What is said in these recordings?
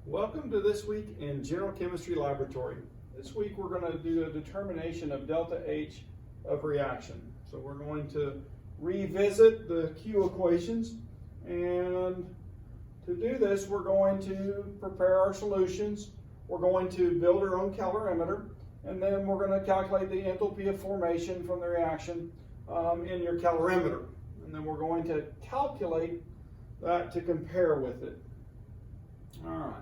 Welcome to This Week in General Chemistry Laboratory. This week we're going to do a determination of delta H of reaction. So we're going to revisit the Q equations, and to do this we're going to prepare our solutions. We're going to build our own calorimeter, and then we're going to calculate the enthalpy of formation from the reaction in your calorimeter. And then we're going to calculate that to compare with it. All right.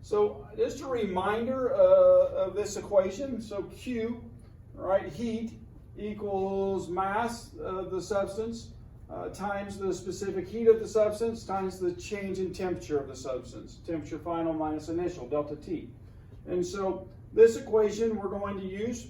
So just a reminder of this equation. So Q, right, heat equals mass of the substance times the specific heat of the substance times the change in temperature of the substance. Temperature final minus initial, delta T. And so this equation we're going to use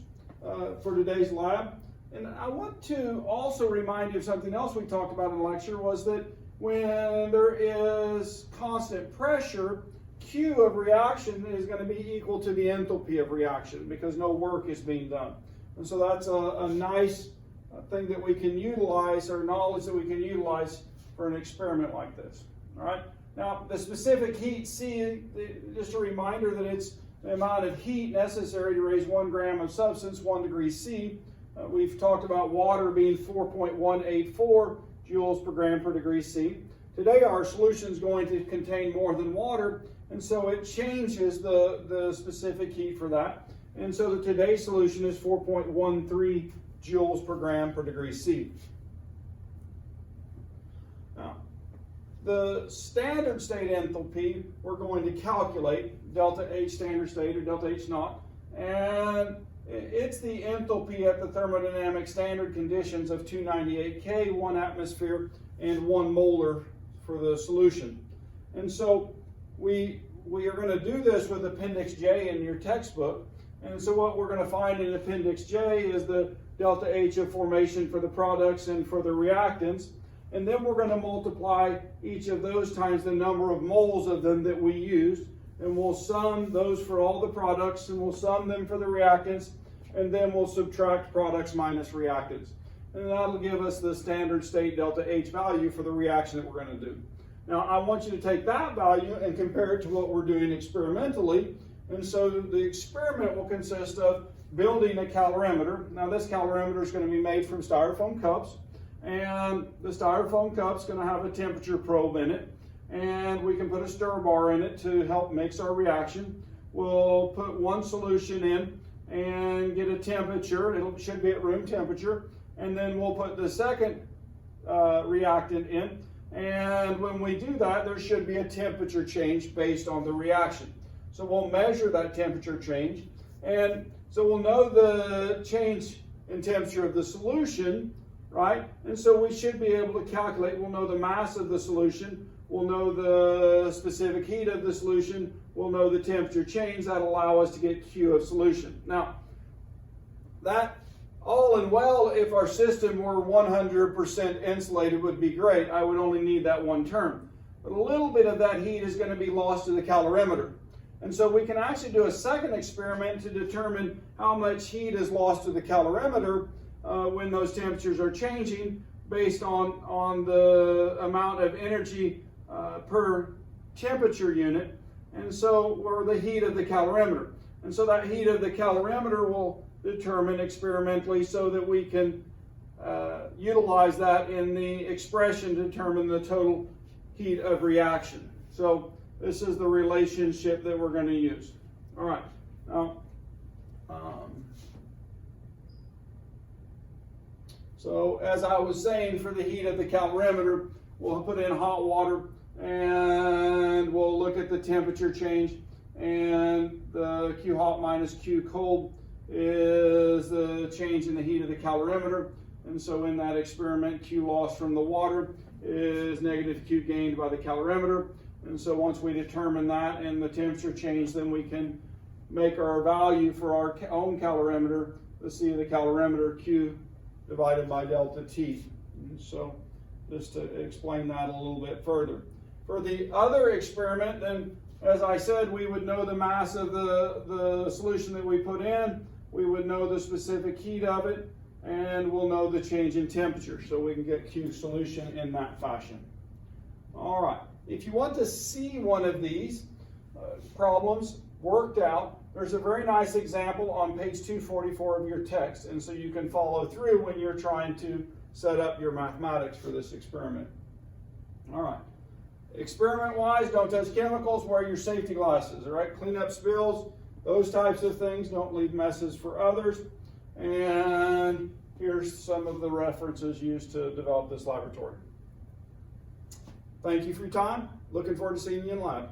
for today's lab. And I want to also remind you of something else we talked about in the lecture, was that when there is constant pressure, Q of reaction is going to be equal to the enthalpy of reaction because no work is being done. And so that's a nice thing that we can utilize, or knowledge that we can utilize for an experiment like this. All right. Now, the specific heat, C, just a reminder that it's the amount of heat necessary to raise 1 gram of substance, 1 degree C. We've talked about water being 4.184 joules per gram per degree C. Today our solution is going to contain more than water, and so it changes the specific heat for that. And so today's solution is 4.13 joules per gram per degree C. Now, the standard state enthalpy we're going to calculate, delta H standard state or delta H naught, and it's the enthalpy at the thermodynamic standard conditions of 298 K, 1 atmosphere, and 1 molar for the solution. And so we are going to do this with Appendix J in your textbook. And so what we're going to find in Appendix J is the delta H of formation for the products and for the reactants. And then we're going to multiply each of those times the number of moles of them that we used. And we'll sum those for all the products, and we'll sum them for the reactants, and then we'll subtract products minus reactants. And that'll give us the standard state delta H value for the reaction that we're going to do. Now, I want you to take that value and compare it to what we're doing experimentally. And so the experiment will consist of building a calorimeter. Now, this calorimeter is going to be made from styrofoam cups, and the styrofoam cup is going to have a temperature probe in it, and we can put a stir bar in it to help mix our reaction. We'll put one solution in and get a temperature. It should be at room temperature. And then we'll put the second reactant in. And when we do that, there should be a temperature change based on the reaction. So we'll measure that temperature change. And so we'll know the change in temperature of the solution, right? And so we should be able to calculate. We'll know the mass of the solution. We'll know the specific heat of the solution. We'll know the temperature change. That'll allow us to get Q of solution. Now, that all and well, if our system were 100% insulated, would be great. I would only need that one term. But a little bit of that heat is going to be lost to the calorimeter. And so we can actually do a second experiment to determine how much heat is lost to the calorimeter when those temperatures are changing based on the amount of energy per temperature unit, and so, or the heat of the calorimeter. And so that heat of the calorimeter will determine experimentally so that we can utilize that in the expression to determine the total heat of reaction. So this is the relationship that we're going to use. All right. Now, so as I was saying, for the heat of the calorimeter, we'll put in hot water and we'll look at the temperature change, and the Q hot minus Q cold is the change in the heat of the calorimeter. And so in that experiment, Q lost from the water is negative Q gained by the calorimeter. And so once we determine that and the temperature change, then we can make our value for our own calorimeter, the C of the calorimeter, Q divided by delta T. And so just to explain that a little bit further. For the other experiment, then, as I said, we would know the mass of the solution that we put in, we would know the specific heat of it, and we'll know the change in temperature, so we can get Q solution in that fashion. All right. If you want to see one of these, problems worked out. There's a very nice example on page 244 of your text, and so you can follow through when you're trying to set up your mathematics for this experiment. All right. Experiment-wise, don't touch chemicals, wear your safety glasses, all right? Clean up spills, those types of things. Don't leave messes for others. And here's some of the references used to develop this laboratory. Thank you for your time. Looking forward to seeing you in lab.